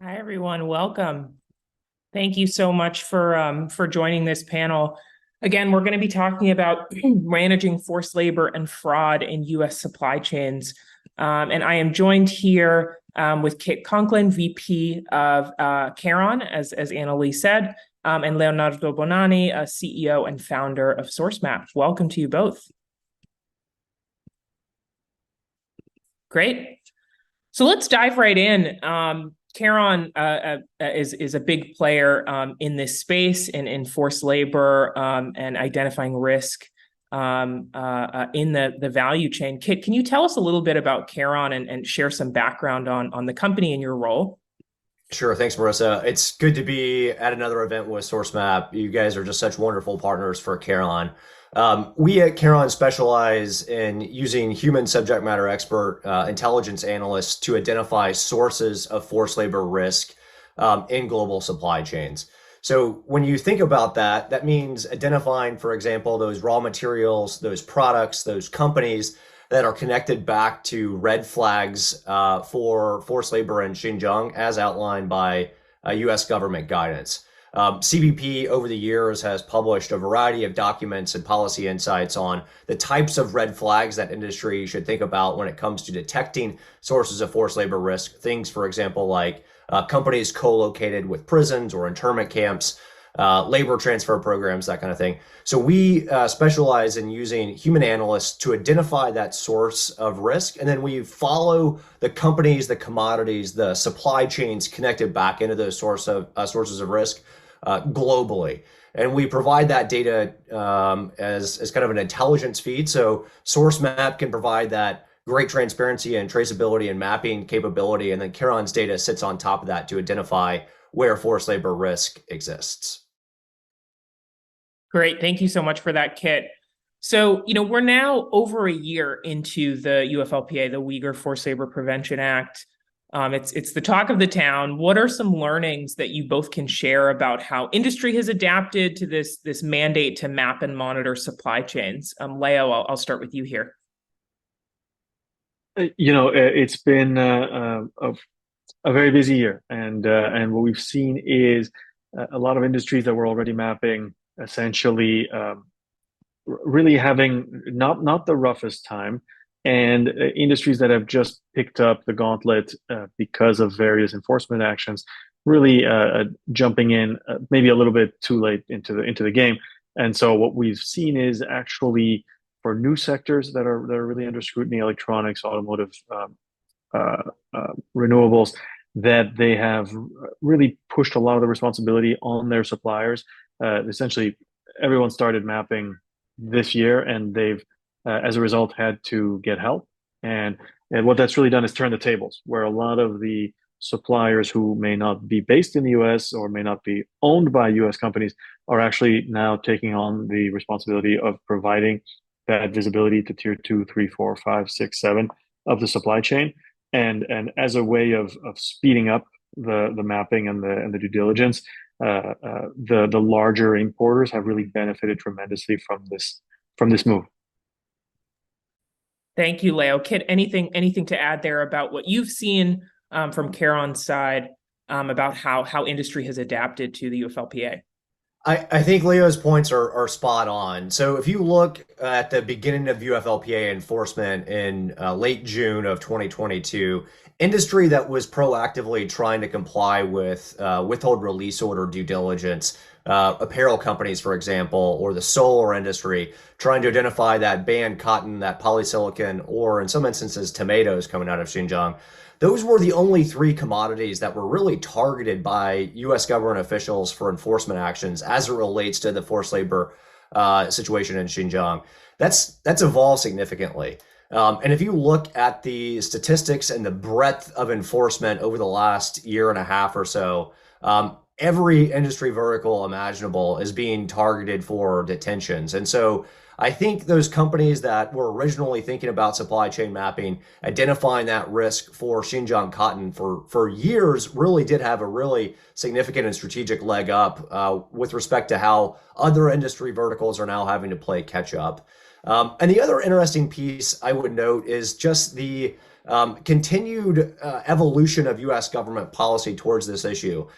Hi, everyone. Welcome. Thank you so much for joining this panel. Again, we're going to be talking about managing forced labor and fraud in U.S. supply chains. And I am joined here with Kit Conklin, VP of Kharon, as Annalise said, and Leonardo Bonanni, CEO and founder of Sourcemap. Welcome to you both. Great. So let's dive right in. Kharon is a big player in this space in forced labor and identifying risk in the value chain. Kit, can you tell us a little bit about Kharon and share some background on the company and your role? Sure. Thanks, Marissa. It's good to be at another event with Sourcemap. You guys are just such wonderful partners for Kharon. We at Kharon specialize in using human subject matter expert intelligence analysts to identify sources of forced labor risk in global supply chains. So when you think about that, that means identifying, for example, those raw materials, those products, those companies that are connected back to red flags for forced labor in Xinjiang, as outlined by U.S. government guidance. CBP over the years has published a variety of documents and policy insights on the types of red flags that industry should think about when it comes to detecting sources of forced labor risk. Things, for example, like companies co-located with prisons or internment camps, labor transfer programs, that kind of thing. So we specialize in using human analysts to identify that source of risk, and then we follow the companies, the commodities, the supply chains connected back into those sources of risk globally. And we provide that data as kind of an intelligence feed. So Sourcemap can provide that great transparency and traceability and mapping capability, and then Kharon's data sits on top of that to identify where forced labor risk exists. Great. Thank you so much for that, Kit. So, we're now over a year into the UFLPA, the Uyghur Forced Labor Prevention Act. It's the talk of the town. What are some learnings that you both can share about how industry has adapted to this mandate to map and monitor supply chains? Leo, I'll start with you here. It's been a very busy year, and what we've seen is a lot of industries that were already mapping essentially really having not the roughest time, and industries that have just picked up the gauntlet because of various enforcement actions, really jumping in maybe a little bit too late into the game. And so what we've seen is actually for new sectors that are really under scrutiny, electronics, automotive, renewables, that they have really pushed a lot of the responsibility on their suppliers. Essentially, everyone started mapping this year, and they've, as a result, had to get help. And what that's really done is turn the tables, where a lot of the suppliers who may not be based in the US or may not be owned by US companies are actually now taking on the responsibility of providing that visibility to tier 2, 3, 4, 5, 6, 7 of the supply chain. And as a way of speeding up the mapping and the due diligence, the larger importers have really benefited tremendously from this move. Thank you, Leo. Kit, anything to add there about what you've seen from Kharon's side about how industry has adapted to the UFLPA? I think Leo's points are spot on. So if you look at the beginning of UFLPA enforcement in late June of 2022, industry that was proactively trying to comply with withhold release order due diligence, apparel companies, for example, or the solar industry, trying to identify that banned cotton, that polysilicon, or in some instances, tomatoes coming out of Xinjiang. Those were the only three commodities that were really targeted by U.S. government officials for enforcement actions as it relates to the forced labor situation in Xinjiang. That's evolved significantly. And if you look at the statistics and the breadth of enforcement over the last year and a half or so, every industry vertical imaginable is being targeted for detentions. And so I think those companies that were originally thinking about supply chain mapping, identifying that risk for Xinjiang cotton for years, really did have a really significant and strategic leg up with respect to how other industry verticals are now having to play catch up. And the other interesting piece I would note is just the continued evolution of U.S. government policy towards this issue.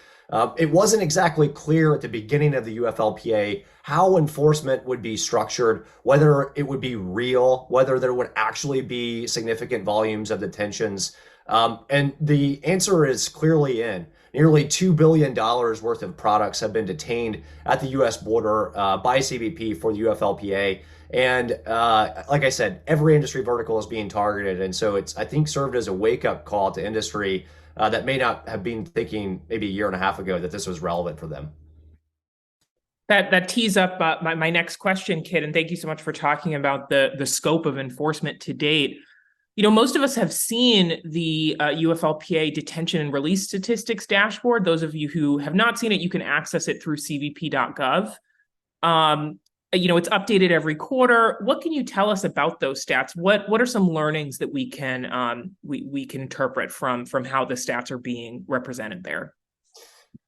It wasn't exactly clear at the beginning of the UFLPA how enforcement would be structured, whether it would be real, whether there would actually be significant volumes of detentions. And the answer is clearly in. Nearly $2 billion worth of products have been detained at the U.S. border by CBP for the UFLPA. And like I said, every industry vertical is being targeted. And so it's, I think, served as a wake-up call to industry that may not have been thinking maybe a year and a half ago that this was relevant for them. That tees up my next question, Kit, and thank you so much for talking about the scope of enforcement to date. You know, most of us have seen the UFLPA detention and release statistics dashboard. Those of you who have not seen it, you can access it through cbp.gov. You know, it's updated every quarter. What can you tell us about those stats? What are some learnings that we can interpret from how the stats are being represented there?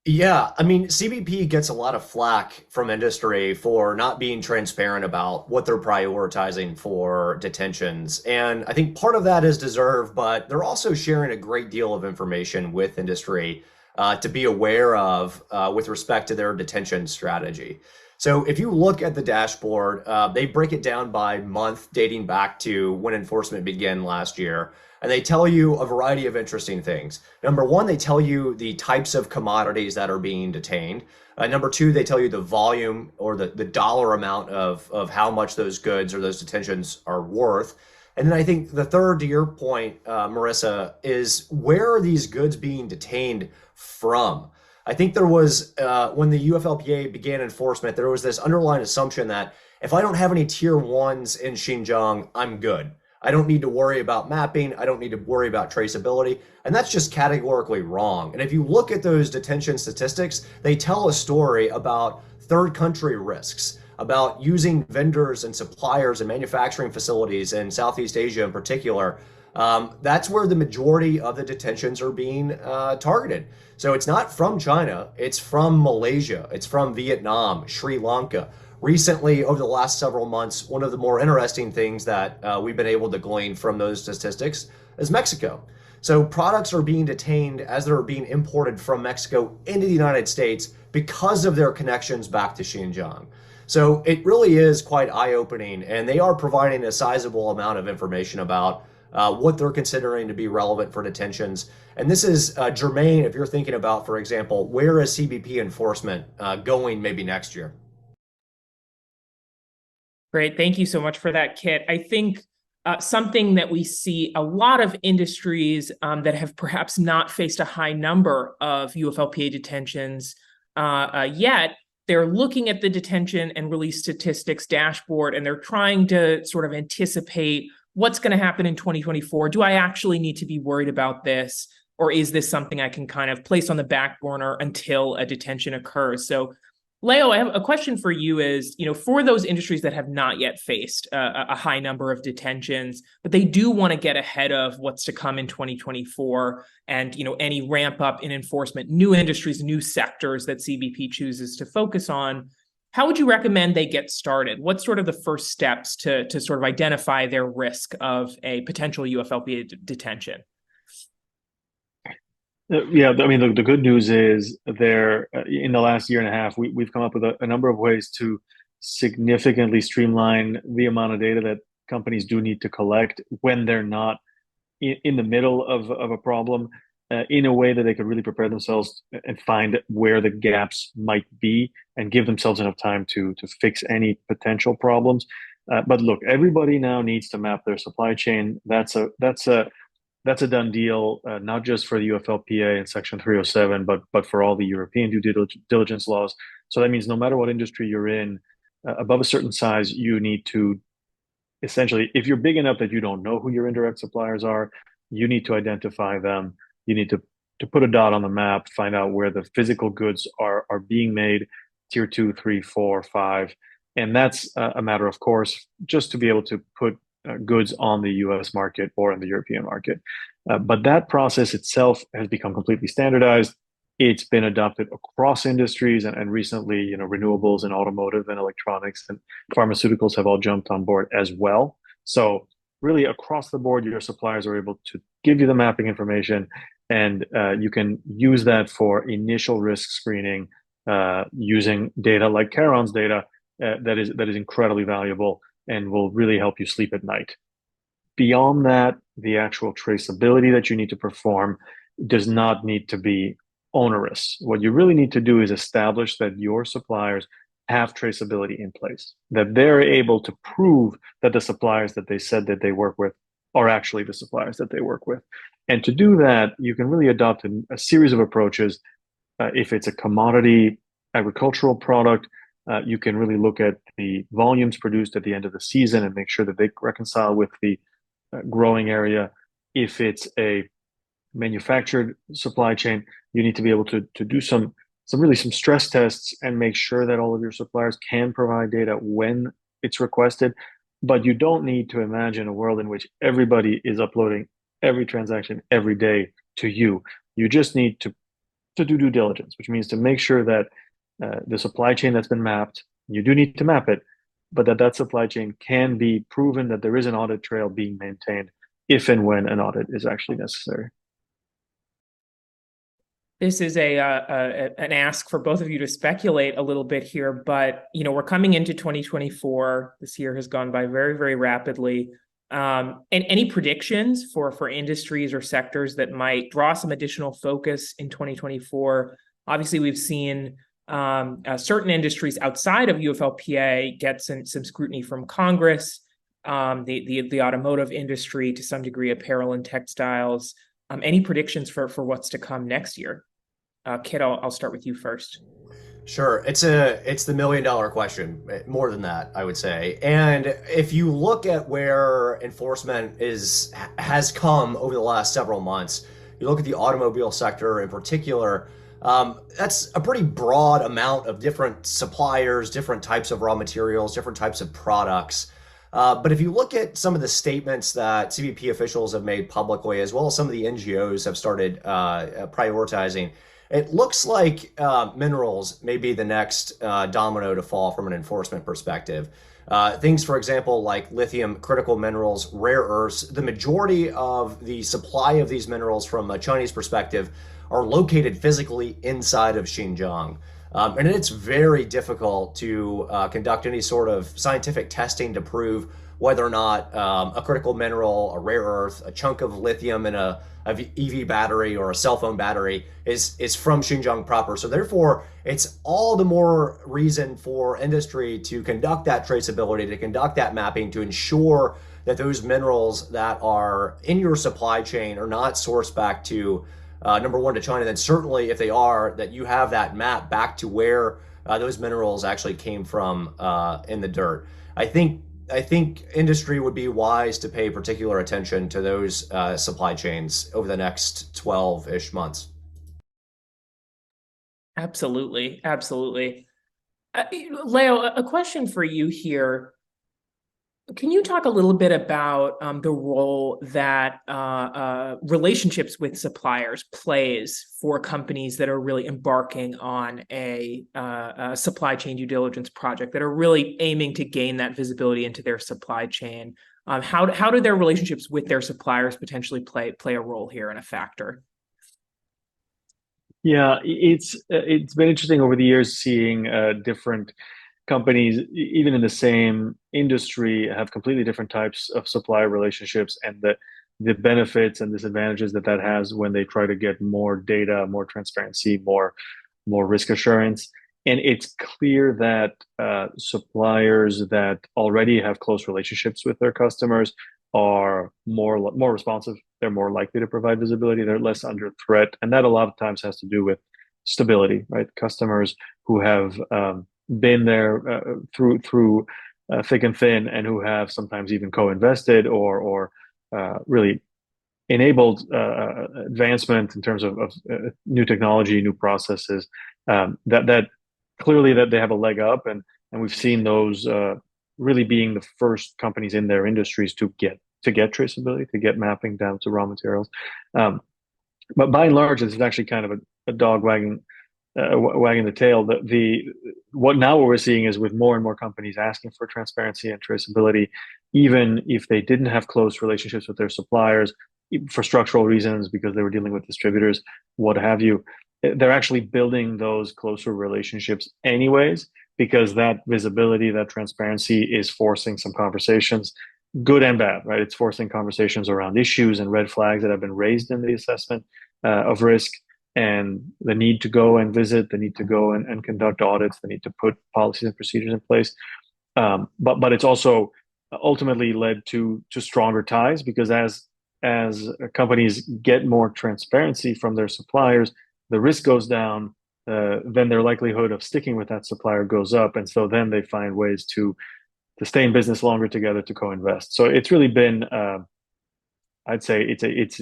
Yeah, I mean, CBP gets a lot of flack from industry for not being transparent about what they're prioritizing for detentions. And I think part of that is deserved, but they're also sharing a great deal of information with industry to be aware of with respect to their detention strategy. So if you look at the dashboard, they break it down by month dating back to when enforcement began last year. And they tell you a variety of interesting things. Number one, they tell you the types of commodities that are being detained. Number two, they tell you the volume or the dollar amount of how much those goods or those detentions are worth. And then I think the third, to your point, Marissa, is where are these goods being detained from? I think there was, when the UFLPA began enforcement, there was this underlying assumption that if I don't have any tier ones in Xinjiang, I'm good. I don't need to worry about mapping. I don't need to worry about traceability. And that's just categorically wrong. And if you look at those detention statistics, they tell a story about third country risks, about using vendors and suppliers and manufacturing facilities in Southeast Asia in particular. That's where the majority of the detentions are being targeted. So it's not from China, it's from Malaysia, it's from Vietnam, Sri Lanka. Recently, over the last several months, one of the more interesting things that we've been able to glean from those statistics is Mexico. So products are being detained as they're being imported from Mexico into the United States because of their connections back to Xinjiang. So it really is quite eye-opening, and they are providing a sizable amount of information about what they're considering to be relevant for detentions. And this is germane if you're thinking about, for example, where is CBP enforcement going maybe next year? Great. Thank you so much for that, Kit. I think something that we see a lot of industries that have perhaps not faced a high number of UFLPA detentions yet, they're looking at the detention and release statistics dashboard, and they're trying to sort of anticipate what's going to happen in 2024. Do I actually need to be worried about this? Or is this something I can kind of place on the back burner until a detention occurs? So Leo, I have a question for you is, you know, for those industries that have not yet faced a high number of detentions, but they do want to get ahead of what's to come in 2024 and, you know, any ramp up in enforcement, new industries, new sectors that CBP chooses to focus on, how would you recommend they get started? What's sort of the first steps to sort of identify their risk of a potential UFLPA detention? Yeah, I mean, the good news is there in the last year and a half, we've come up with a number of ways to significantly streamline the amount of data that companies do need to collect when they're not in the middle of a problem, in a way that they could really prepare themselves and find where the gaps might be and give themselves enough time to fix any potential problems. But look, everybody now needs to map their supply chain. That's a done deal, not just for the UFLPA and Section 307, but for all the European due diligence laws. So that means no matter what industry you're in, above a certain size, you need to essentially, if you're big enough that you don't know who your indirect suppliers are, you need to identify them. You need to put a dot on the map, find out where the physical goods are being made, tier 2, 3, 4, 5. And that's a matter of course, just to be able to put goods on the US market or in the European market. But that process itself has become completely standardized. It's been adopted across industries, and recently, you know, renewables and automotive and electronics and pharmaceuticals have all jumped on board as well. So really across the board, your suppliers are able to give you the mapping information, and you can use that for initial risk screening using data like Kharon's data that is incredibly valuable and will really help you sleep at night. Beyond that, the actual traceability that you need to perform does not need to be onerous. What you really need to do is establish that your suppliers have traceability in place, that they're able to prove that the suppliers that they said that they work with are actually the suppliers that they work with. And to do that, you can really adopt a series of approaches. If it's a commodity agricultural product, you can really look at the volumes produced at the end of the season and make sure that they reconcile with the growing area. If it's a manufactured supply chain, you need to be able to do some stress tests and make sure that all of your suppliers can provide data when it's requested. But you don't need to imagine a world in which everybody is uploading every transaction every day to you. You just need to do due diligence, which means to make sure that the supply chain that's been mapped, you do need to map it, but that supply chain can be proven, that there is an audit trail being maintained if and when an audit is actually necessary. This is an ask for both of you to speculate a little bit here, but we're coming into 2024. This year has gone by very, very rapidly. And any predictions for industries or sectors that might draw some additional focus in 2024? Obviously, we've seen certain industries outside of UFLPA get some scrutiny from Congress. The automotive industry, to some degree, apparel and textiles. Any predictions for what's to come next year? Kit, I'll start with you first. Sure. It's the $1 million question, more than that, I would say. And if you look at where enforcement has come over the last several months, you look at the automobile sector in particular, that's a pretty broad amount of different suppliers, different types of raw materials, different types of products. But if you look at some of the statements that CBP officials have made publicly, as well as some of the NGOs have started prioritizing, it looks like minerals may be the next domino to fall from an enforcement perspective. Things, for example, like lithium, critical minerals, rare earths, the majority of the supply of these minerals from a Chinese perspective are located physically inside of Xinjiang. And it's very difficult to conduct any sort of scientific testing to prove whether or not a critical mineral, a rare earth, a chunk of lithium in a EV battery or a cell phone battery is from Xinjiang proper. So therefore, it's all the more reason for industry to conduct that traceability, to conduct that mapping, to ensure that those minerals that are in your supply chain are not sourced back to number one, to China, then certainly if they are, that you have that map back to where those minerals actually came from in the dirt. I think industry would be wise to pay particular attention to those supply chains over the next 12-ish months. Absolutely. Leo, a question for you here. Can you talk a little bit about the role that relationships with suppliers plays for companies that are really embarking on a supply chain due diligence project, that are really aiming to gain that visibility into their supply chain? How do their relationships with their suppliers potentially play a role here and a factor? Yeah, it's been interesting over the years seeing different companies, even in the same industry, have completely different types of supplier relationships, and the benefits and disadvantages that has when they try to get more data, more transparency, more risk assurance. And it's clear that suppliers that already have close relationships with their customers are more responsive. They're more likely to provide visibility. They're less under threat, and that a lot of times has to do with stability, right? Customers who have been there through thick and thin, and who have sometimes even co-invested or really enabled advancement in terms of new technology, new processes. That clearly that they have a leg up, and we've seen those really being the first companies in their industries to get traceability, to get mapping down to raw materials. But by and large, this is actually kind of a dog wagging the tail. What we're seeing is, with more and more companies asking for transparency and traceability, even if they didn't have close relationships with their suppliers for structural reasons, because they were dealing with distributors, what have you, they're actually building those closer relationships anyways, because that visibility, that transparency is forcing some conversations, good and bad, right? It's forcing conversations around issues and red flags that have been raised in the assessment of risk, and the need to go and visit, the need to go and conduct audits, the need to put policies and procedures in place. But it's also ultimately led to stronger ties, because as companies get more transparency from their suppliers, the risk goes down, then their likelihood of sticking with that supplier goes up, and so then they find ways to stay in business longer together, to co-invest. So it's really been, I'd say, it's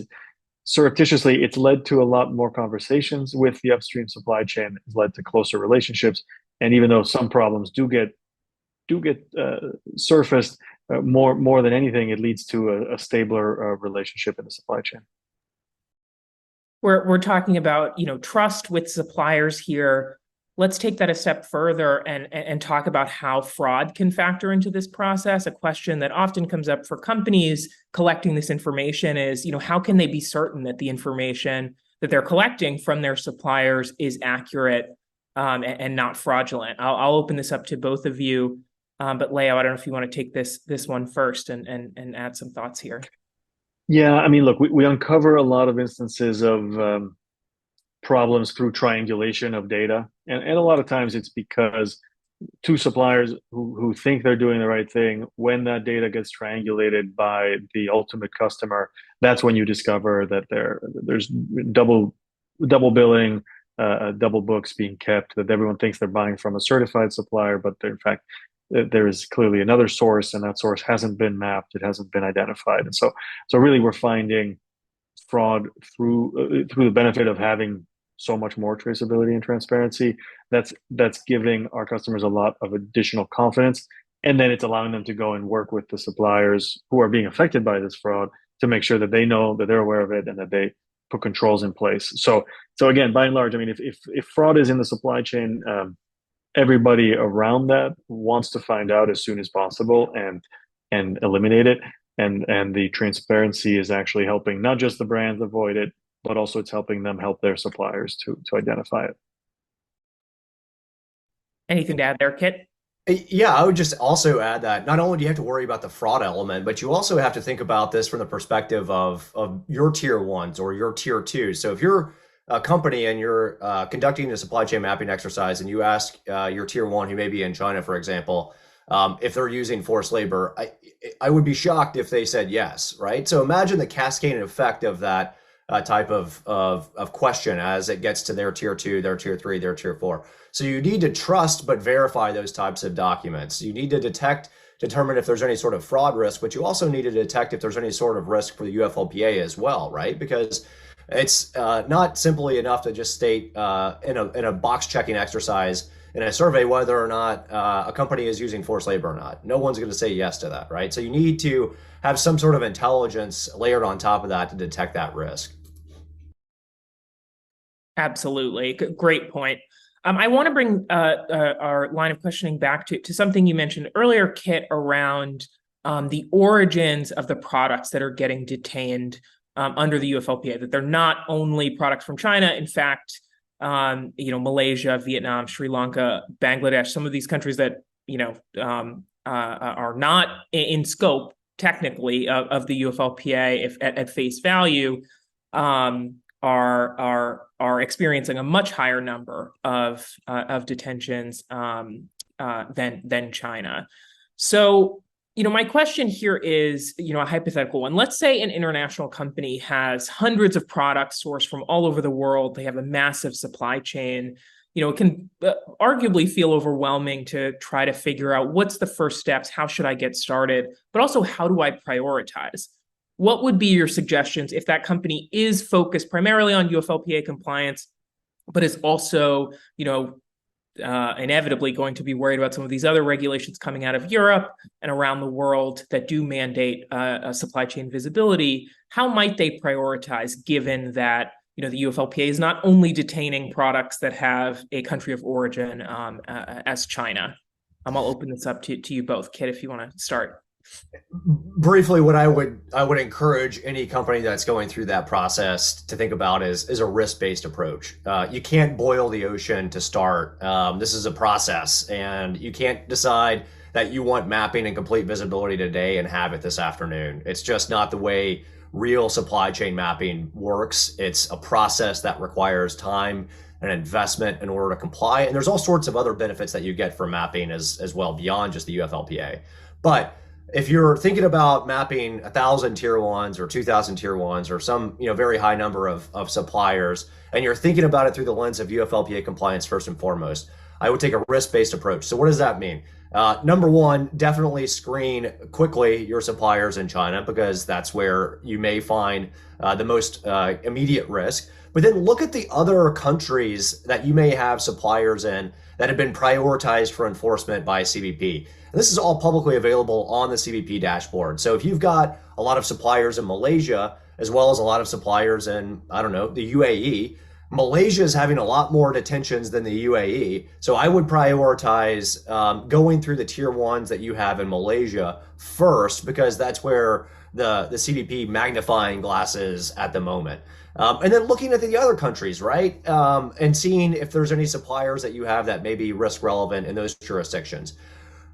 surreptitiously, it's led to a lot more conversations with the upstream supply chain. It's led to closer relationships, and even though some problems do get surfaced, more than anything, it leads to a stabler relationship in the supply chain. We're talking about, trust with suppliers here. Let's take that a step further and talk about how fraud can factor into this process. A question that often comes up for companies collecting this information is, how can they be certain that the information that they're collecting from their suppliers is accurate and not fraudulent? I'll open this up to both of you. But Leo, I don't know if you want to take this one first and add some thoughts here. Yeah, I mean, look, we uncover a lot of instances of problems through triangulation of data, and a lot of times it's because two suppliers who think they're doing the right thing, when that data gets triangulated by the ultimate customer, that's when you discover that there's double billing, double books being kept, that everyone thinks they're buying from a certified supplier, but in fact there is clearly another source, and that source hasn't been mapped, it hasn't been identified. And so really we're finding fraud through the benefit of having so much more traceability and transparency. That's giving our customers a lot of additional confidence, and then it's allowing them to go and work with the suppliers who are being affected by this fraud to make sure that they know, that they're aware of it, and that they put controls in place. So again, by and large, I mean, if fraud is in the supply chain, everybody around that wants to find out as soon as possible and eliminate it. And the transparency is actually helping not just the brands avoid it, but also it's helping them help their suppliers to identify it. Anything to add there, Kit? Yeah, I would just also add that not only do you have to worry about the fraud element, but you also have to think about this from the perspective of your tier ones or your tier twos. So if you're a company and you're conducting a supply chain mapping exercise and you ask your tier one, who may be in China, for example, if they're using forced labor, I would be shocked if they said yes, right? So imagine the cascading effect of that type of question as it gets to their tier two, their tier three, their tier four. So you need to trust but verify those types of documents. You need to determine if there's any sort of fraud risk, but you also need to detect if there's any sort of risk for the UFLPA as well, right? Because it's not simply enough to just state in a box checking exercise in a survey whether or not a company is using forced labor or not. No one's going to say yes to that, right? So you need to have some sort of intelligence layered on top of that to detect that risk. Absolutely. Great point. I want to bring our line of questioning back to something you mentioned earlier, Kit, around the origins of the products that are getting detained under the UFLPA, that they're not only products from China. In fact, Malaysia, Vietnam, Sri Lanka, Bangladesh, some of these countries that, are not in scope technically of the UFLPA if at face value, are experiencing a much higher number of detentions than China. So, my question here is, a hypothetical one. Let's say an international company has hundreds of products sourced from all over the world. They have a massive supply chain. It can arguably feel overwhelming to try to figure out what's the first steps, how should I get started, but also how do I prioritize? What would be your suggestions if that company is focused primarily on UFLPA compliance, but is also, inevitably going to be worried about some of these other regulations coming out of Europe and around the world that do mandate supply chain visibility? How might they prioritize, given that the UFLPA is not only detaining products that have a country of origin as China? I'll open this up to you both. Kit, if you want to start. Briefly, what I would encourage any company that's going through that process to think about is a risk-based approach. You can't boil the ocean to start. This is a process, and you can't decide that you want mapping and complete visibility today and have it this afternoon. It's just not the way real supply chain mapping works. It's a process that requires time and investment in order to comply. And there's all sorts of other benefits that you get from mapping as well beyond just the UFLPA. But if you're thinking about mapping 1,000 tier ones or 2,000 tier ones or some very high number of suppliers, and you're thinking about it through the lens of UFLPA compliance first and foremost, I would take a risk-based approach. So what does that mean? Number one, definitely screen quickly your suppliers in China because that's where you may find the most immediate risk. But then look at the other countries that you may have suppliers in that have been prioritized for enforcement by CBP. And this is all publicly available on the CBP dashboard. So if you've got a lot of suppliers in Malaysia, as well as a lot of suppliers in, I don't know, the UAE, Malaysia is having a lot more detentions than the UAE. So I would prioritize going through the tier ones that you have in Malaysia first, because that's where the CBP magnifying glass is at the moment. And then looking at the other countries, right? And seeing if there's any suppliers that you have that may be risk relevant in those jurisdictions.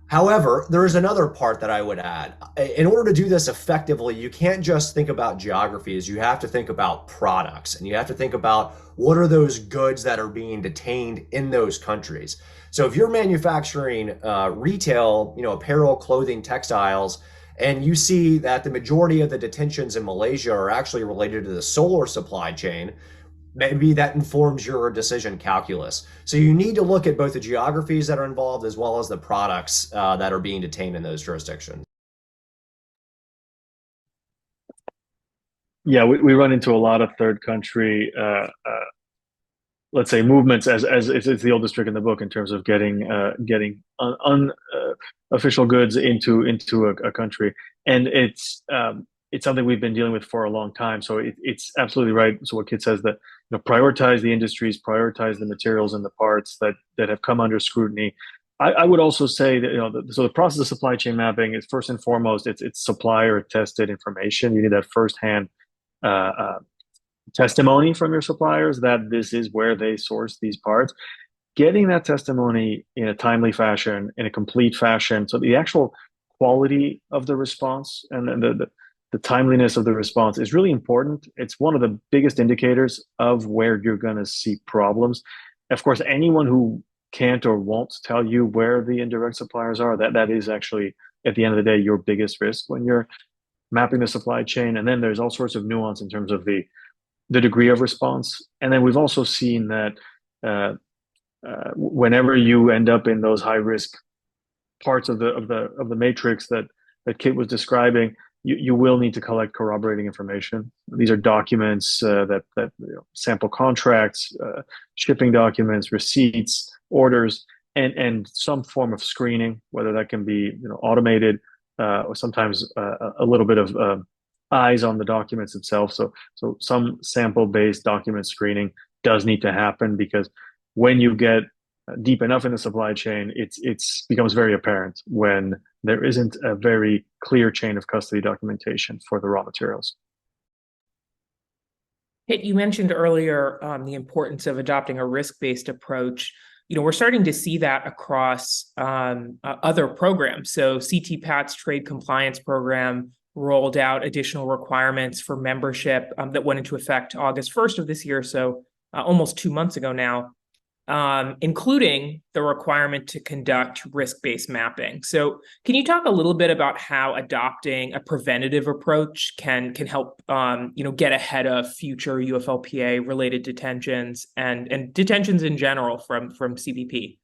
However, there is another part that I would add. In order to do this effectively, you can't just think about geographies. You have to think about products, and you have to think about what are those goods that are being detained in those countries. So if you're manufacturing retail, apparel, clothing, textiles, and you see that the majority of the detentions in Malaysia are actually related to the solar supply chain, maybe that informs your decision calculus. So you need to look at both the geographies that are involved as well as the products that are being detained in those jurisdictions. Yeah, we run into a lot of third country, let's say, movements as it's the oldest trick in the book in terms of getting official goods into a country, and it's something we've been dealing with for a long time. So it's absolutely right. So what Kit says, that prioritize the industries, prioritize the materials and the parts that have come under scrutiny. I would also say that so the process of supply chain mapping is first and foremost it's supplier tested information. You need that firsthand testimony from your suppliers that this is where they source these parts. Getting that testimony in a timely fashion, in a complete fashion, so the actual quality of the response and the timeliness of the response is really important. It's one of the biggest indicators of where you're going to see problems. Of course, anyone who can't or won't tell you where the indirect suppliers are, that is actually, at the end of the day, your biggest risk when you're mapping the supply chain. And then there's all sorts of nuance in terms of the degree of response. And then we've also seen that whenever you end up in those high risk parts of the matrix that Kit was describing, you will need to collect corroborating information. These are documents that sample contracts, shipping documents, receipts, orders, and some form of screening, whether that can be automated or sometimes a little bit of eyes on the documents itself. So some sample-based document screening does need to happen, because when you get deep enough in the supply chain, it's becomes very apparent when there isn't a very clear chain of custody documentation for the raw materials. You mentioned earlier the importance of adopting a risk-based approach. We're starting to see that across other programs. So CTPAT's trade compliance program rolled out additional requirements for membership that went into effect August 1st of this year, so almost 2 months ago now, including the requirement to conduct risk-based mapping. So can you talk a little bit about how adopting a preventative approach can help get ahead of future UFLPA related detentions and detentions in general from CBP?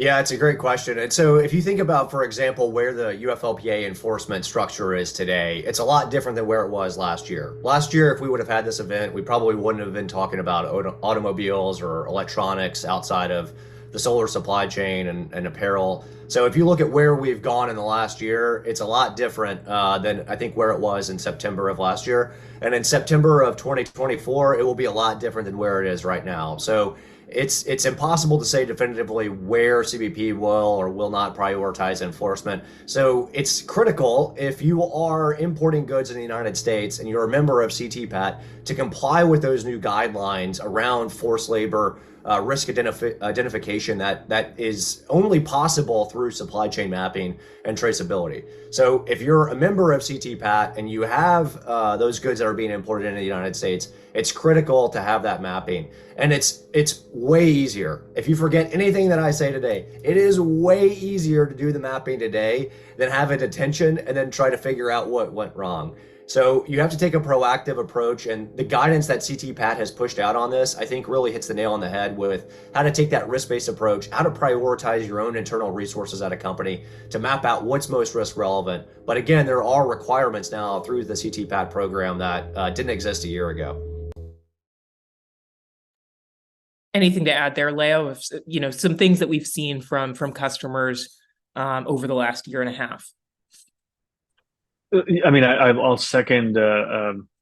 Yeah, it's a great question. And so if you think about, for example, where the UFLPA enforcement structure is today, it's a lot different than where it was last year. Last year, if we would have had this event, we probably wouldn't have been talking about automobiles or electronics outside of the solar supply chain and apparel. So if you look at where we've gone in the last year, it's a lot different than I think where it was in September of last year. And in September of 2024, it will be a lot different than where it is right now. So it's impossible to say definitively where CBP will or will not prioritize enforcement. So it's critical, if you are importing goods in the United States and you're a member of CTPAT, to comply with those new guidelines around forced labor, risk identification that is only possible through supply chain mapping and traceability. So if you're a member of CTPAT and you have those goods that are being imported into the United States, it's critical to have that mapping. And it's way easier. If you forget anything that I say today, it is way easier to do the mapping today than have a detention and then try to figure out what went wrong. So you have to take a proactive approach, and the guidance that CTPAT has pushed out on this, I think, really hits the nail on the head with how to take that risk-based approach, how to prioritize your own internal resources at a company to map out what's most risk relevant. But again, there are requirements now through the CTPAT program that didn't exist a year ago. Anything to add there, Leo? If, some things that we've seen from customers over the last year and a half. I mean, I'll second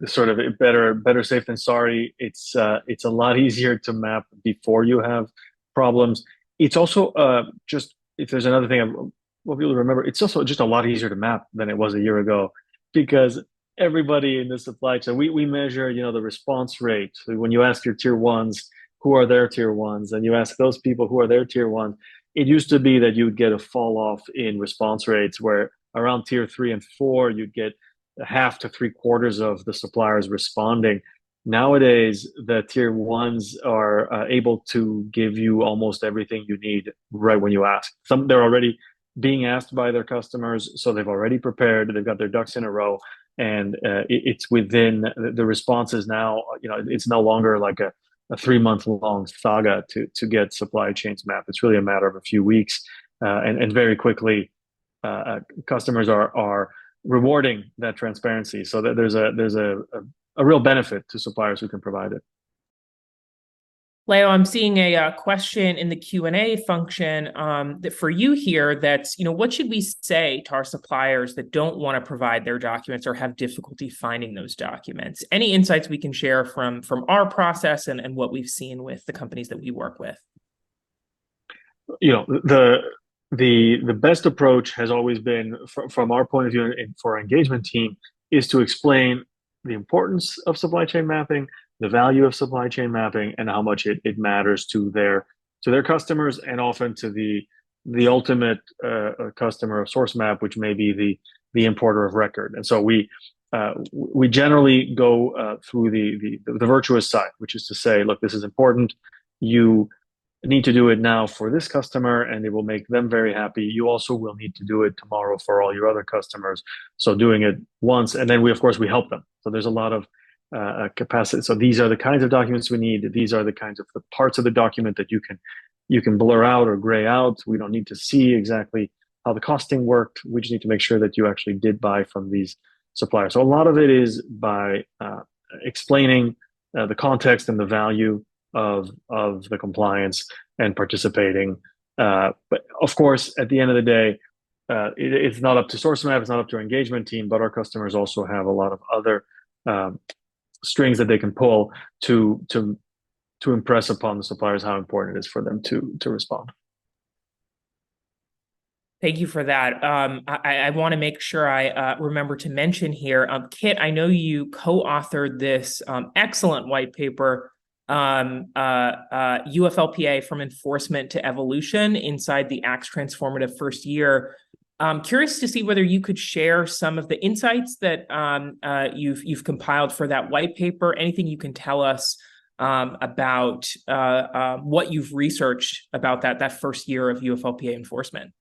sort of better safe than sorry. It's a lot easier to map before you have problems. It's also just, if there's another thing I want people to remember, it's also just a lot easier to map than it was a year ago, because everybody in the supply chain, we measure, the response rate. So when you ask your tier ones who are their tier ones, and you ask those people who are their tier ones, it used to be that you would get a fall off in response rates where around tier 3 and 4, you'd get half to 3/4 of the suppliers responding. Nowadays, the tier ones are able to give you almost everything you need right when you ask. They're already being asked by their customers, so they've already prepared. They've got their ducks in a row, and it's within the responses now. It's no longer like a 3-month long saga to get supply chains mapped. It's really a matter of a few weeks, and very quickly. Customers are rewarding that transparency, so that there's a real benefit to suppliers who can provide it. Leo, I'm seeing a question in the Q&A function that for you here. That's, what should we say to our suppliers that don't want to provide their documents or have difficulty finding those documents? Any insights we can share from our process and what we've seen with the companies that we work with? The best approach has always been, from our point of view for our engagement team, is to explain the importance of supply chain mapping, the value of supply chain mapping, and how much it matters to their customers, and often to the ultimate customer of Sourcemap, which may be the importer of record. And so we generally go through the virtuous side, which is to say, look, this is important. You need to do it now for this customer, and it will make them very happy. You also will need to do it tomorrow for all your other customers. So doing it once, and then we help them. So there's a lot of capacity. So these are the kinds of documents we need. These are the kinds of the parts of the document that you can blur out or gray out. We don't need to see exactly how the costing worked. We just need to make sure that you actually did buy from these suppliers. So a lot of it is by explaining the context and the value of the compliance and participating. But of course, at the end of the day, it's not up to Sourcemap, it's not up to our engagement team, but our customers also have a lot of other strings that they can pull to impress upon the suppliers how important it is for them to respond. Thank you for that. I want to make sure I remember to mention here, Kit, I know you co-authored this excellent white paper, UFLPA from Enforcement to Evolution inside the Act's Transformative First Year. Curious to see whether you could share some of the insights that you've compiled for that white paper. Anything you can tell us about what you've researched about that first year of UFLPA enforcement.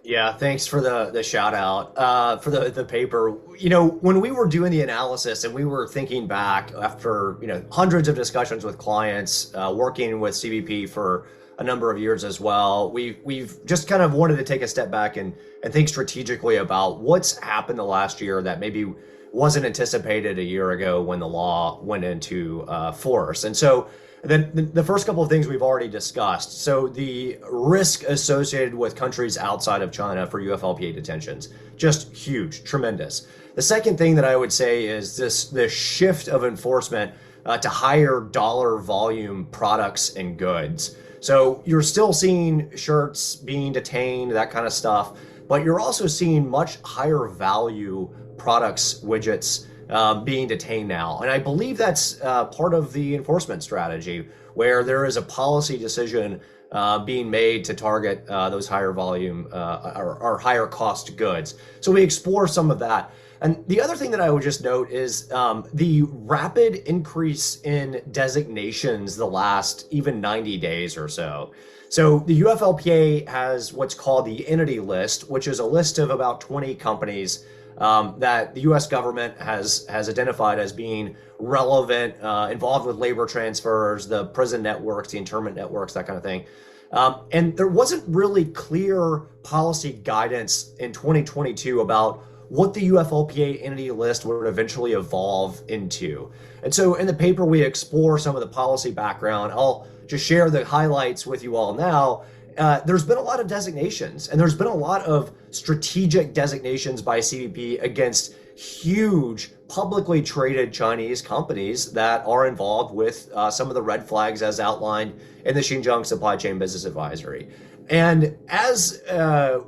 Yeah, thanks for the shout out for the paper. When we were doing the analysis and we were thinking back after hundreds of discussions with clients, working with CBP for a number of years as well, we've just kind of wanted to take a step back and think strategically about what's happened the last year that maybe wasn't anticipated a year ago when the law went into force. And so then the first couple of things we've already discussed. So the risk associated with countries outside of China for UFLPA detentions, just huge, tremendous. The second thing that I would say is this shift of enforcement to higher dollar volume products and goods. So you're still seeing shirts being detained, that kind of stuff, but you're also seeing much higher value products, widgets being detained now. And I believe that's part of the enforcement strategy, where there is a policy decision being made to target those higher volume or higher cost goods. So we explore some of that. And the other thing that I would just note is the rapid increase in designations the last even 90 days or so. So the UFLPA has what's called the Entity List, which is a list of about 20 companies that the U.S. government has identified as being relevant, involved with labor transfers, the prison networks, the internment networks, that kind of thing. And there wasn't really clear policy guidance in 2022 about what the UFLPA entity list would eventually evolve into. And so in the paper, we explore some of the policy background. I'll just share the highlights with you all now. There's been a lot of designations, and there's been a lot of strategic designations by CBP against huge publicly traded Chinese companies that are involved with some of the red flags as outlined in the Xinjiang Supply Chain Business Advisory. And as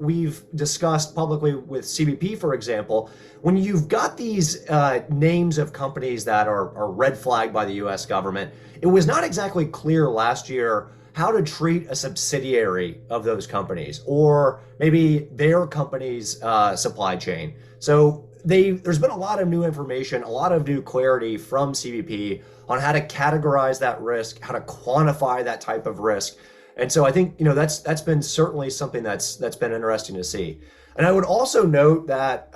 we've discussed publicly with CBP, for example, when you've got these names of companies that are red flagged by the US government, it was not exactly clear last year how to treat a subsidiary of those companies or maybe their company's supply chain. So there's been a lot of new information, a lot of new clarity from CBP on how to categorize that risk, how to quantify that type of risk. And so I think, that's been certainly something that's been interesting to see. And I would also note that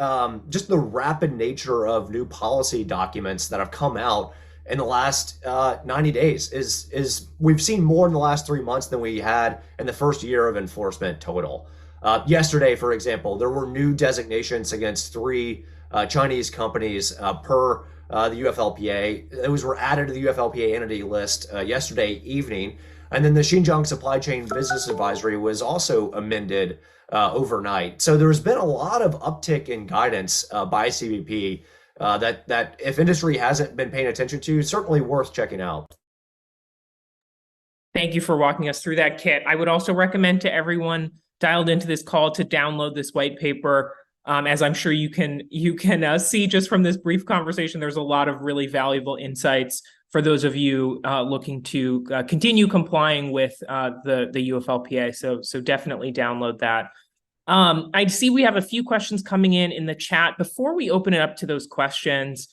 just the rapid nature of new policy documents that have come out in the last 90 days is we've seen more in the last 3 months than we had in the first year of enforcement total. Yesterday, for example, there were new designations against 3 Chinese companies per the UFLPA. Those were added to the UFLPA entity list yesterday evening. And then the Xinjiang Supply Chain Business Advisory was also amended overnight. So there's been a lot of uptick in guidance by CBP that if industry hasn't been paying attention to, certainly worth checking out. Thank you for walking us through that, Kit. I would also recommend to everyone dialed into this call to download this white paper. As I'm sure you can see just from this brief conversation, there's a lot of really valuable insights for those of you looking to continue complying with the UFLPA. So definitely download that. I see we have a few questions coming in the chat. Before we open it up to those questions,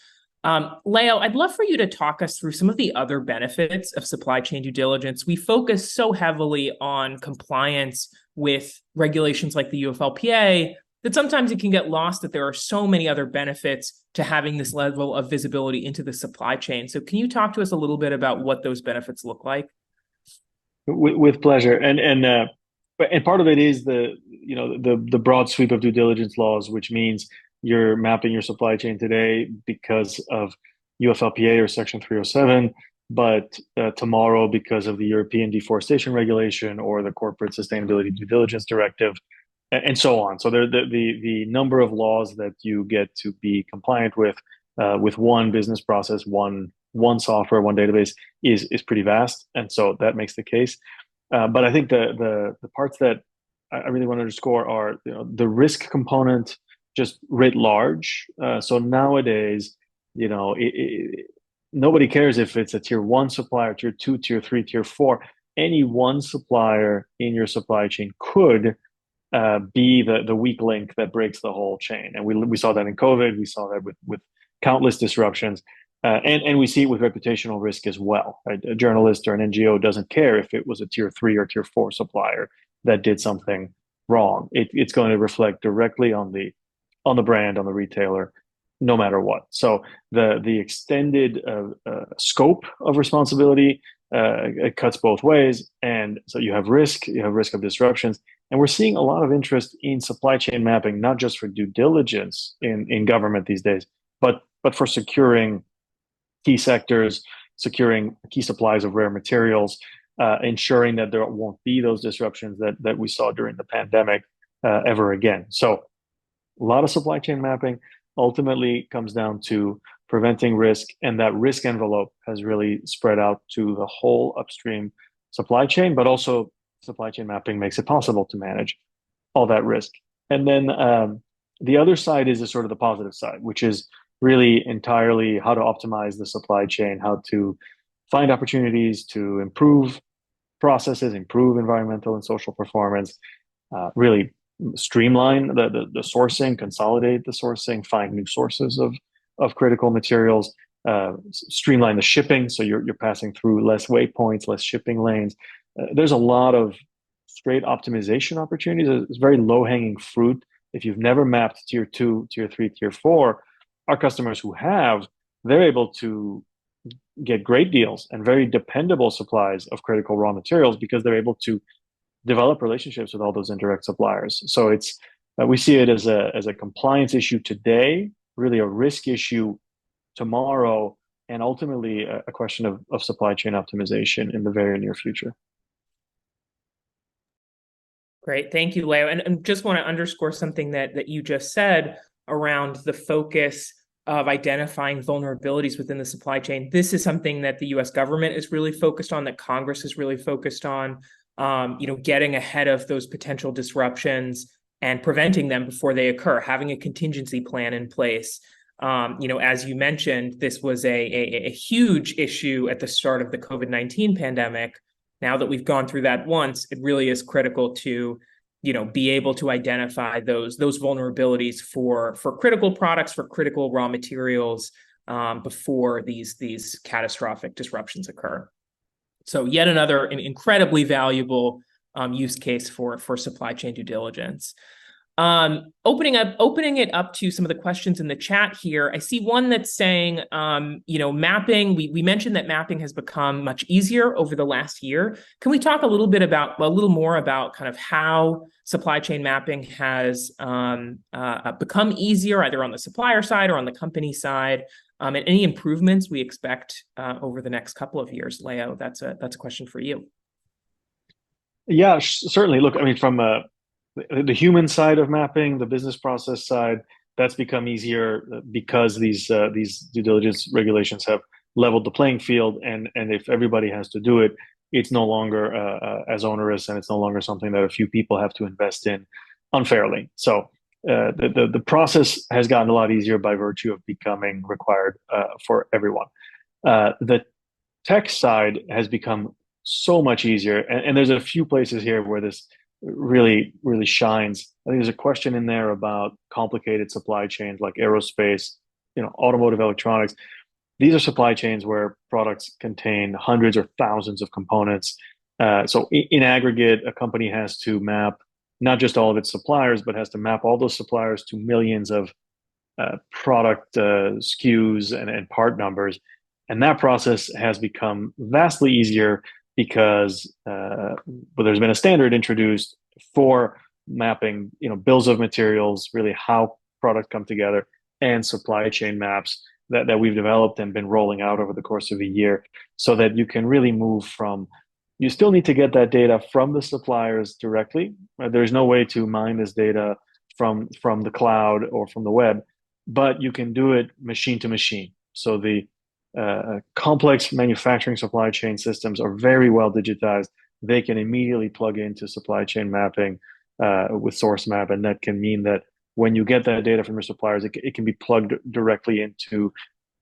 Leo, I'd love for you to talk us through some of the other benefits of supply chain due diligence. We focus so heavily on compliance with regulations like the UFLPA that sometimes it can get lost that there are so many other benefits to having this level of visibility into the supply chain. So can you talk to us a little bit about what those benefits look like? With pleasure. And part of it is the broad sweep of due diligence laws, which means you're mapping your supply chain today because of UFLPA or Section 307, but tomorrow because of the European Deforestation Regulation or the Corporate Sustainability Due Diligence Directive, and so on. So the number of laws that you get to be compliant with one business process, one software, one database is pretty vast, and so that makes the case. But I think the parts that I really want to underscore are the risk component just writ large. So nowadays, nobody cares if it's a tier 1 supplier, tier 2, tier 3, tier 4. Any one supplier in your supply chain could be the weak link that breaks the whole chain. And we saw that in COVID. We saw that with countless disruptions. And we see it with reputational risk as well. Right? A journalist or an NGO doesn't care if it was a tier 3 or tier 4 supplier that did something wrong. It's going to reflect directly on the brand, on the retailer, no matter what. So the extended scope of responsibility it cuts both ways. And so you have risk of disruptions. And we're seeing a lot of interest in supply chain mapping, not just for due diligence in government these days, but for securing key sectors, securing key supplies of rare materials, ensuring that there won't be those disruptions that we saw during the pandemic ever again. So a lot of supply chain mapping ultimately comes down to preventing risk, and that risk envelope has really spread out to the whole upstream supply chain, but also supply chain mapping makes it possible to manage all that risk. And then the other side is sort of the positive side, which is really entirely how to optimize the supply chain, how to find opportunities to improve processes, improve environmental and social performance, really streamline the sourcing, consolidate the sourcing, find new sources of critical materials, streamline the shipping so you're passing through less waypoints, less shipping lanes. There's a lot of straight optimization opportunities. It's very low-hanging fruit. If you've never mapped tier 2, tier 3, tier 4, our customers who have, they're able to get great deals and very dependable supplies of critical raw materials because they're able to develop relationships with all those indirect suppliers. So it's we see it as a compliance issue today, really a risk issue tomorrow, and ultimately a question of supply chain optimization in the very near future. Great. Thank you, Leo. And just want to underscore something that you just said around the focus of identifying vulnerabilities within the supply chain. This is something that the US government is really focused on, that Congress is really focused on, getting ahead of those potential disruptions and preventing them before they occur, having a contingency plan in place. As you mentioned, this was a huge issue at the start of the COVID-19 pandemic. Now that we've gone through that once, it really is critical to, be able to identify those vulnerabilities for critical products, for critical raw materials, before these catastrophic disruptions occur. So yet another incredibly valuable use case for supply chain due diligence. Opening it up to some of the questions in the chat here. I see one that's saying, mapping. We mentioned that mapping has become much easier over the last year. Can we talk a little more about kind of how supply chain mapping has become easier, either on the supplier side or on the company side, and any improvements we expect over the next couple of years? Leo, that's a question for you. Yeah, certainly. Look, I mean, from the human side of mapping, the business process side, that's become easier because these due diligence regulations have leveled the playing field, and if everybody has to do it, it's no longer as onerous, and it's no longer something that a few people have to invest in unfairly. So the process has gotten a lot easier by virtue of becoming required for everyone. The tech side has become so much easier, and there's a few places here where this really shines. I think there's a question in there about complicated supply chains like aerospace, automotive electronics. These are supply chains where products contain hundreds or thousands of components. So in aggregate, a company has to map not just all of its suppliers, but has to map all those suppliers to millions of product SKUs and part numbers. And that process has become vastly easier because there's been a standard introduced for mapping, bills of materials, really how products come together, and supply chain maps that we've developed and been rolling out over the course of a year, so that you can really move from, you still need to get that data from the suppliers directly. There's no way to mine this data from the cloud or from the web, but you can do it machine to machine. So the complex manufacturing supply chain systems are very well digitized. They can immediately plug into supply chain mapping with Sourcemap, and that can mean that when you get that data from your suppliers, it can be plugged directly into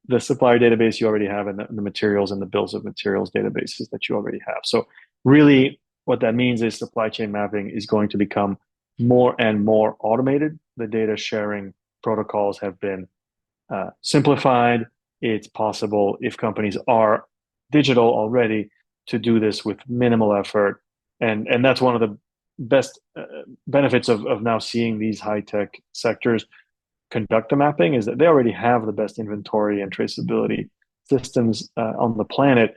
the supplier database you already have, and the materials and the bills of materials databases that you already have. So really what that means is supply chain mapping is going to become more and more automated. The data sharing protocols have been simplified. It's possible, if companies are digital already, to do this with minimal effort. And that's one of the best benefits of now seeing these high-tech sectors conduct the mapping, is that they already have the best inventory and traceability systems on the planet.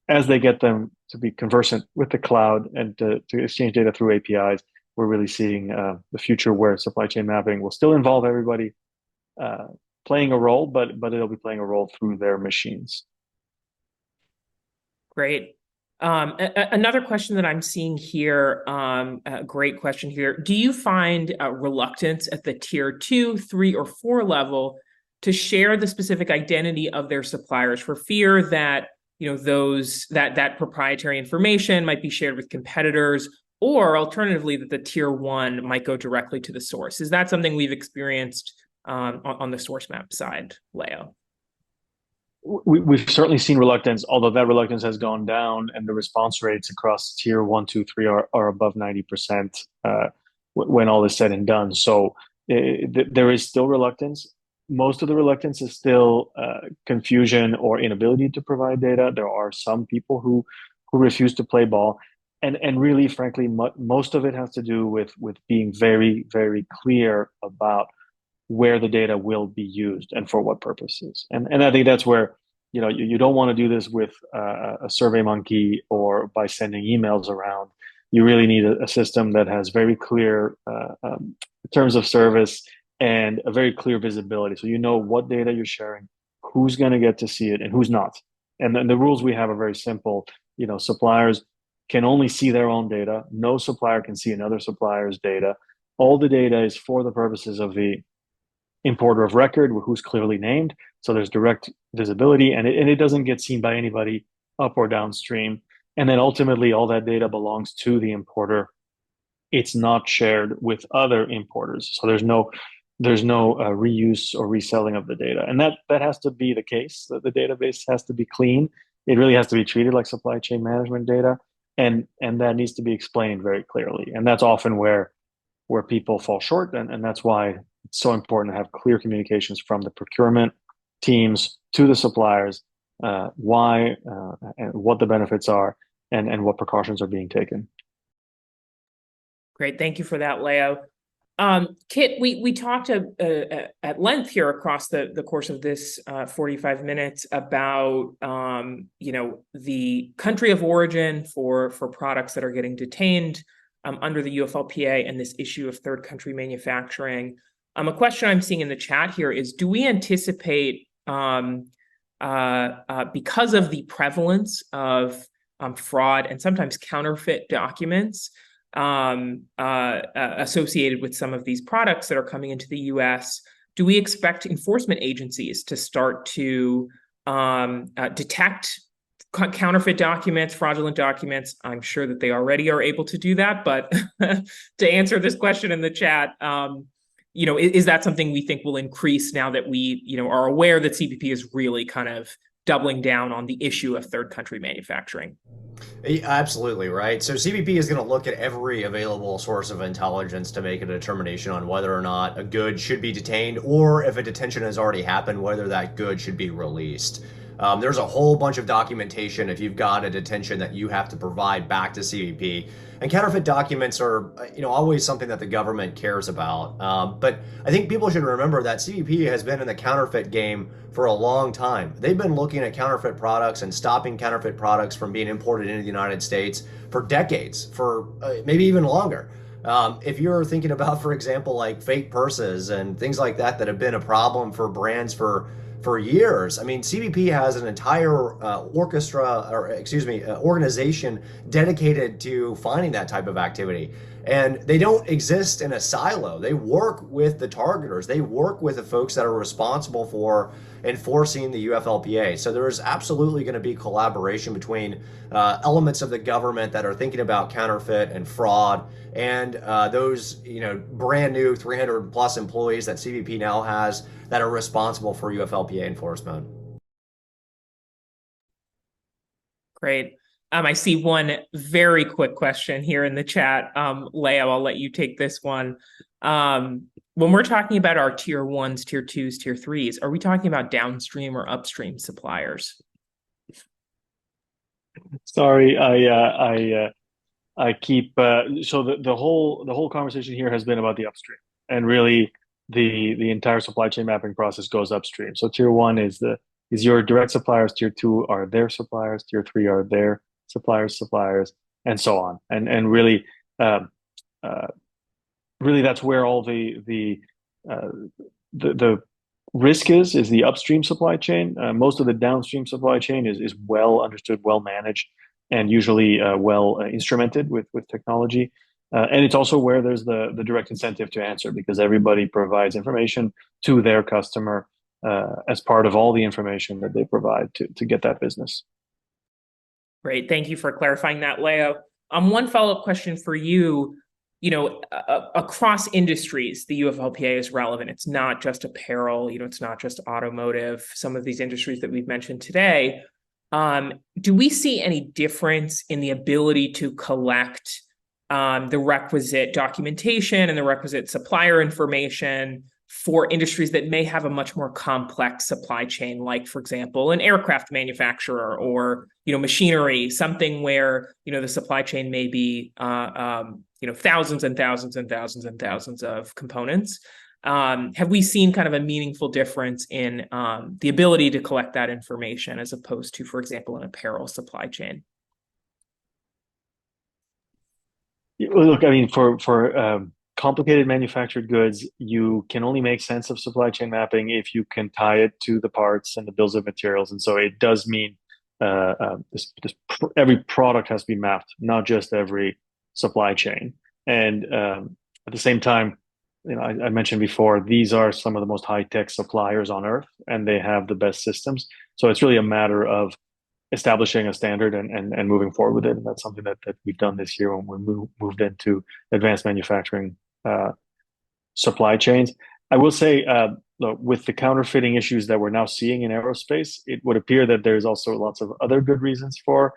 As they get them to be conversant with the cloud and to exchange data through APIs, we're really seeing the future where supply chain mapping will still involve everybody playing a role, but it'll be playing a role through their machines. Great. Another question that I'm seeing here, a great question here. Do you find reluctance at the tier 2, 3, or 4 level to share the specific identity of their suppliers for fear that that proprietary information might be shared with competitors, or alternatively that the tier one might go directly to the source. Is that something we've experienced on the Sourcemap side, Leo? We've certainly seen reluctance, although that reluctance has gone down, and the response rates across tier 1, 2, 3 are above 90% when all is said and done. So there is still reluctance. Most of the reluctance is still confusion or inability to provide data. There are some people who refuse to play ball, and really, frankly, most of it has to do with being very, very clear about where the data will be used and for what purposes. And I think that's where, you don't want to do this with a survey monkey or by sending emails around. You really need a system that has very clear terms of service and a very clear visibility. So you know what data you're sharing, who's going to get to see it and who's not. And then the rules we have are very simple. Suppliers can only see their own data. No supplier can see another supplier's data. All the data is for the purposes of the importer of record, who's clearly named. So there's direct visibility, and it doesn't get seen by anybody up or downstream. And then ultimately, all that data belongs to the importer. It's not shared with other importers. So there's no reuse or reselling of the data. And that has to be the case. The database has to be clean. It really has to be treated like supply chain management data. And that needs to be explained very clearly. And that's often where people fall short. And that's why it's so important to have clear communications from the procurement teams to the suppliers, why and what the benefits are and what precautions are being taken. Great. Thank you for that, Leo. Kit, we talked at length here across the course of this 45 minutes about the country of origin for products that are getting detained under the UFLPA and this issue of third country manufacturing. A question I'm seeing in the chat here is, do we anticipate, because of the prevalence of fraud and sometimes counterfeit documents associated with some of these products that are coming into the US, do we expect enforcement agencies to start to detect counterfeit documents, fraudulent documents? I'm sure that they already are able to do that, but to answer this question in the chat, is that something we think will increase now that we, are aware that CBP is really kind of doubling down on the issue of third country manufacturing? Absolutely, right. So CBP is going to look at every available source of intelligence to make a determination on whether or not a good should be detained, or if a detention has already happened, whether that good should be released. There's a whole bunch of documentation if you've got a detention that you have to provide back to CBP. And counterfeit documents are, always something that the government cares about. But I think people should remember that CBP has been in the counterfeit game for a long time. They've been looking at counterfeit products and stopping counterfeit products from being imported into the United States for decades, for maybe even longer. If you're thinking about, for example, like fake purses and things like that that have been a problem for brands for years. I mean, CBP has an entire organization dedicated to finding that type of activity. And they don't exist in a silo. They work with the targeters. They work with the folks that are responsible for enforcing the UFLPA. So there is absolutely going to be collaboration between elements of the government that are thinking about counterfeit and fraud and those, brand new 300 plus employees that CBP now has that are responsible for UFLPA enforcement. Great. I see one very quick question here in the chat. Leo, I'll let you take this one. When we're talking about our tier ones, tier twos, tier threes, are we talking about downstream or upstream suppliers? Sorry, I keep so the whole conversation here has been about the upstream, and really the entire supply chain mapping process goes upstream. So tier one is your direct suppliers, tier two are their suppliers, tier three are their suppliers, and so on. And really, really that's where all the risk is the upstream supply chain. Most of the downstream supply chain is well understood, well managed, and usually well instrumented with technology. And it's also where there's the direct incentive to answer, because everybody provides information to their customer as part of all the information that they provide to get that business. Great. Thank you for clarifying that, Leo. One follow-up question for you. Across industries, the UFLPA is relevant. It's not just apparel, it's not just automotive, some of these industries that we've mentioned today. Do we see any difference in the ability to collect the requisite documentation and the requisite supplier information for industries that may have a much more complex supply chain, like, for example, an aircraft manufacturer or, machinery, something where, the supply chain may be, thousands and thousands and thousands and thousands of components? Have we seen kind of a meaningful difference in the ability to collect that information as opposed to, for example, an apparel supply chain? Look, I mean, for complicated manufactured goods, you can only make sense of supply chain mapping if you can tie it to the parts and the bills of materials. And so it does mean every product has to be mapped, not just every supply chain. And at the same time, I mentioned before, these are some of the most high-tech suppliers on earth, and they have the best systems. So it's really a matter of establishing a standard and moving forward with it. And that's something that we've done this year when we moved into advanced manufacturing supply chains. I will say, look, with the counterfeiting issues that we're now seeing in aerospace, it would appear that there's also lots of other good reasons for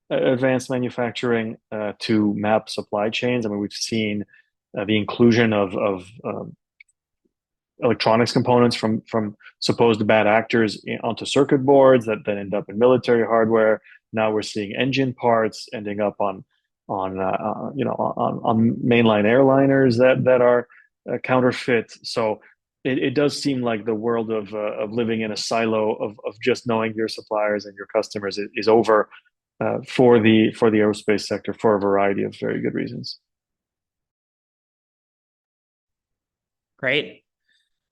advanced manufacturing to map supply chains. I mean, we've seen the inclusion of electronics components from supposed bad actors onto circuit boards that then end up in military hardware. Now we're seeing engine parts ending up on mainline airliners that are counterfeit. So it does seem like the world of living in a silo of just knowing your suppliers and your customers is over for the aerospace sector for a variety of very good reasons. Great.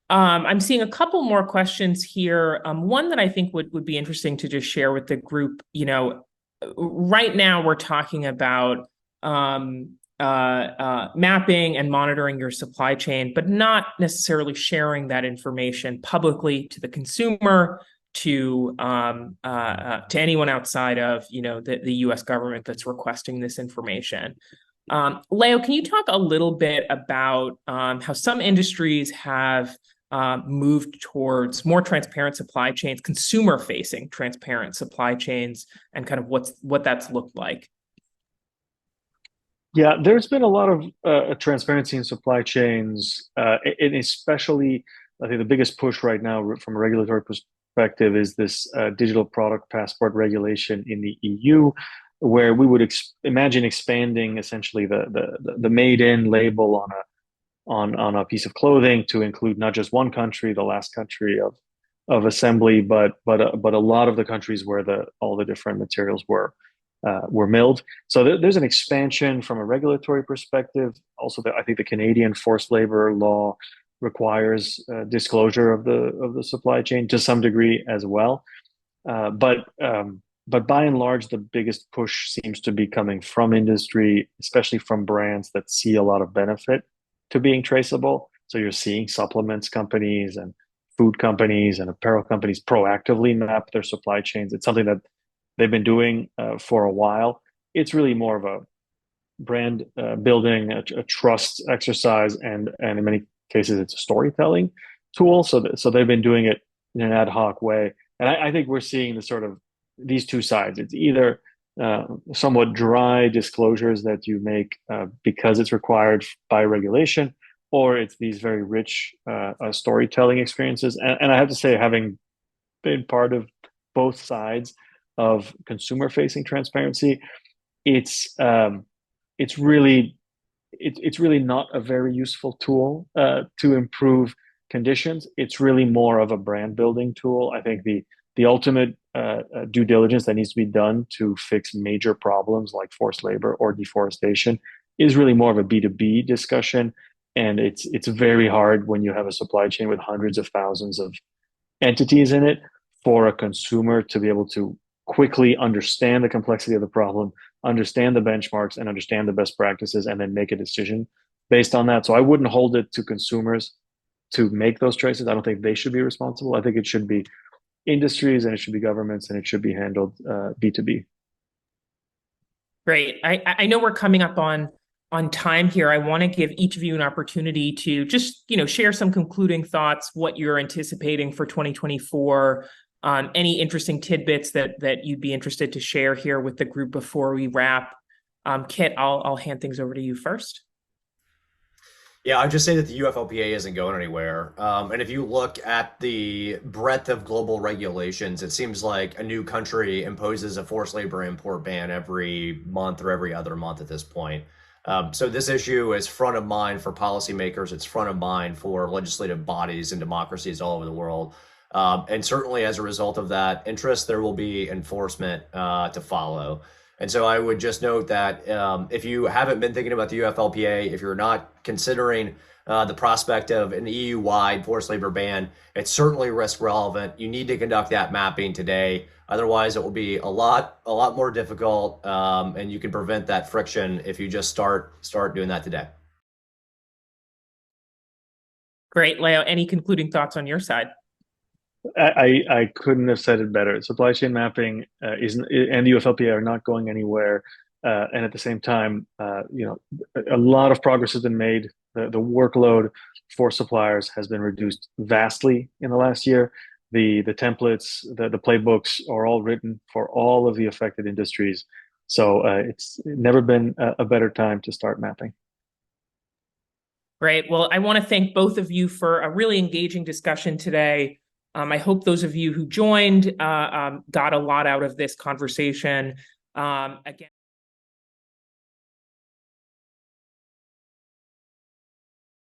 I'm seeing a couple more questions here. One that I think would be interesting to just share with the group. Right now we're talking about mapping and monitoring your supply chain, but not necessarily sharing that information publicly to the consumer, to anyone outside of the U.S. government that's requesting this information. Leo, can you talk a little bit about how some industries have moved towards more transparent supply chains, consumer-facing transparent supply chains, and kind of what that's looked like? Yeah, there's been a lot of transparency in supply chains, and especially, I think the biggest push right now from a regulatory perspective is this digital product passport regulation in the EU, where we would imagine expanding essentially the made in label on a piece of clothing to include not just one country, the last country of assembly, but a lot of the countries where all the different materials were milled. So there's an expansion from a regulatory perspective. Also, I think the Canadian forced labor law requires disclosure of the supply chain to some degree as well. But by and large, the biggest push seems to be coming from industry, especially from brands that see a lot of benefit to being traceable. So you're seeing supplements companies and food companies and apparel companies proactively map their supply chains. It's something that they've been doing for a while. It's really more of a brand building, a trust exercise, and in many cases, it's a storytelling tool. So they've been doing it in an ad hoc way. And I think we're seeing the sort of these two sides. It's either somewhat dry disclosures that you make because it's required by regulation, or it's these very rich storytelling experiences. And I have to say, having been part of both sides of consumer-facing transparency, it's really not a very useful tool to improve conditions. It's really more of a brand building tool. I think the ultimate due diligence that needs to be done to fix major problems like forced labor or deforestation is really more of a B2B discussion. And it's very hard when you have a supply chain with hundreds of thousands of entities in it for a consumer to be able to quickly understand the complexity of the problem, understand the benchmarks, and understand the best practices, and then make a decision based on that. So I wouldn't hold it to consumers to make those choices. I don't think they should be responsible. I think it should be industries and it should be governments and it should be handled B2B. Great. I know we're coming up on time here. I want to give each of you an opportunity to just, share some concluding thoughts, what you're anticipating for 2024, any interesting tidbits that you'd be interested to share here with the group before we wrap. Kit, I'll hand things over to you first. Yeah, I'd just say that the UFLPA isn't going anywhere. And if you look at the breadth of global regulations, it seems like a new country imposes a forced labor import ban every month or every other month at this point. So this issue is front of mind for policymakers. It's front of mind for legislative bodies and democracies all over the world. And certainly as a result of that interest, there will be enforcement to follow. And so I would just note that if you haven't been thinking about the UFLPA, if you're not considering the prospect of an EU-wide forced labor ban, it's certainly risk relevant. You need to conduct that mapping today. Otherwise, it will be a lot more difficult, and you can prevent that friction if you just start doing that today. Great, Leo. Any concluding thoughts on your side? I couldn't have said it better. Supply chain mapping and the UFLPA are not going anywhere. And at the same time, a lot of progress has been made. The workload for suppliers has been reduced vastly in the last year. The templates, the playbooks are all written for all of the affected industries. So it's never been a better time to start mapping. Great. Well, I want to thank both of you for a really engaging discussion today. I hope those of you who joined got a lot out of this conversation. Again.